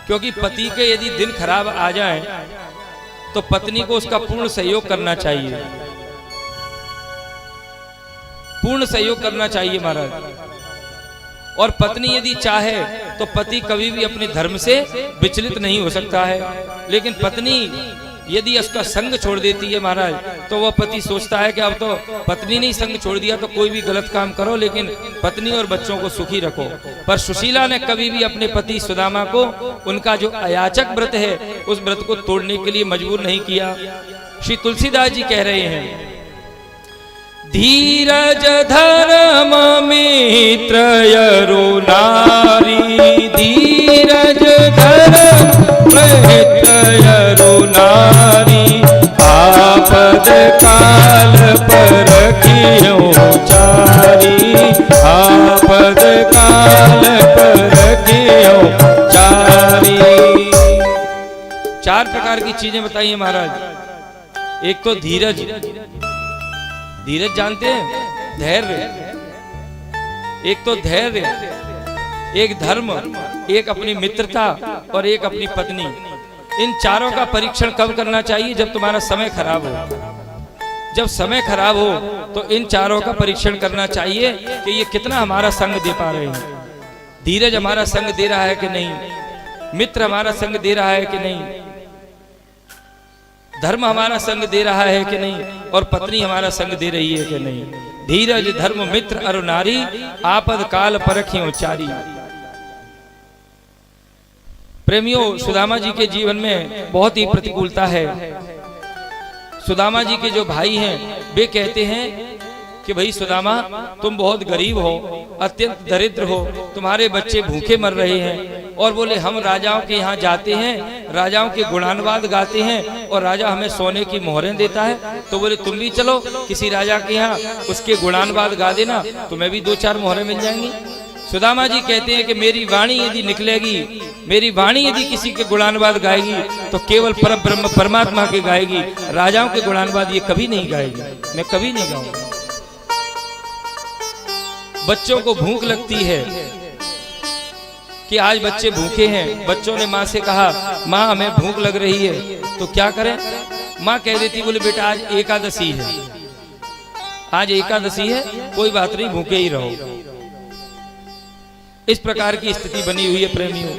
क्योंकि पति के यदि दिन खराब आ जाए तो पत्नी को उसका पूर्ण सहयोग करना चाहिए, पूर्ण सहयोग करना चाहिए महाराज। और पत्नी यदि चाहे तो पति कभी भी अपने धर्म से विचलित नहीं हो सकता है, लेकिन पत्नी यदि उसका संग छोड़ देती है महाराज तो वह पति सोचता है कि अब तो पत्नी ने संग छोड़ दिया तो कोई भी गलत काम करो लेकिन पत्नी और बच्चों को सुखी रखो। पर सुशीला ने कभी भी अपने पति सुदामा को उनका जो अयाचक व्रत है उस व्रत को तोड़ने के लिए मजबूर नहीं किया। श्री तुलसीदास जी कह रहे हैं, धीरज धर्म मित्र यरु नारी, धीरज धर्म मित्र यरु नारी, आपद काल परखियो चारी, आपद काल परखियो चारी। चार प्रकार की चीजें बताइए महाराज। एक तो धीरज, धीरज जानते हैं, धैर्य। एक तो धैर्य, एक धर्म, एक अपनी मित्रता और एक अपनी पत्नी। इन चारों का परीक्षण कब करना चाहिए? जब तुम्हारा समय खराब हो। जब समय खराब हो तो इन चारों का परीक्षण करना चाहिए कि ये कितना हमारा संग दे पा रहे हैं। धीरज हमारा संग दे रहा है कि नहीं, मित्र हमारा संग दे रहा है कि नहीं, धर्म हमारा संग दे रहा है कि नहीं, और पत्नी हमारा संग दे रही है कि नहीं। धीरज धर्म मित्र अरु नारी, आपद काल परखियो चारी। प्रेमियों, सुदामा जी के जीवन में बहुत ही प्रतिकूलता है। सुदामा जी के जो भाई हैं वे कहते हैं कि भाई सुदामा तुम बहुत गरीब हो, अत्यंत दरिद्र हो, तुम्हारे बच्चे भूखे मर रहे हैं। और बोले हम राजाओं के यहाँ जाते हैं, राजाओं के गुणानुवाद गाते हैं और राजा हमें सोने की मोहरें देता है। तो बोले तुम भी चलो किसी राजा के यहाँ, उसके गुणानुवाद गा देना, तुम्हें भी 2-4 मोहरें मिल जाएंगी। सुदामा जी कहते हैं कि मेरी वाणी यदि निकलेगी, मेरी वाणी यदि किसी के गुणानुवाद गाएगी तो केवल परम ब्रह्म परमात्मा के गाएगी, राजाओं के गुणानुवाद ये कभी नहीं गाएगी, मैं कभी नहीं गाऊंगा। बच्चों को भूख लगती है कि आज बच्चे भूखे हैं, बच्चों ने माँ से कहा माँ हमें भूख लग रही है, तो क्या करें? माँ कह देती बोले बेटा आज एकादशी है, आज एकादशी है, कोई बात नहीं भूखे ही रहो। इस प्रकार की स्थिति बनी हुई है प्रेमियों।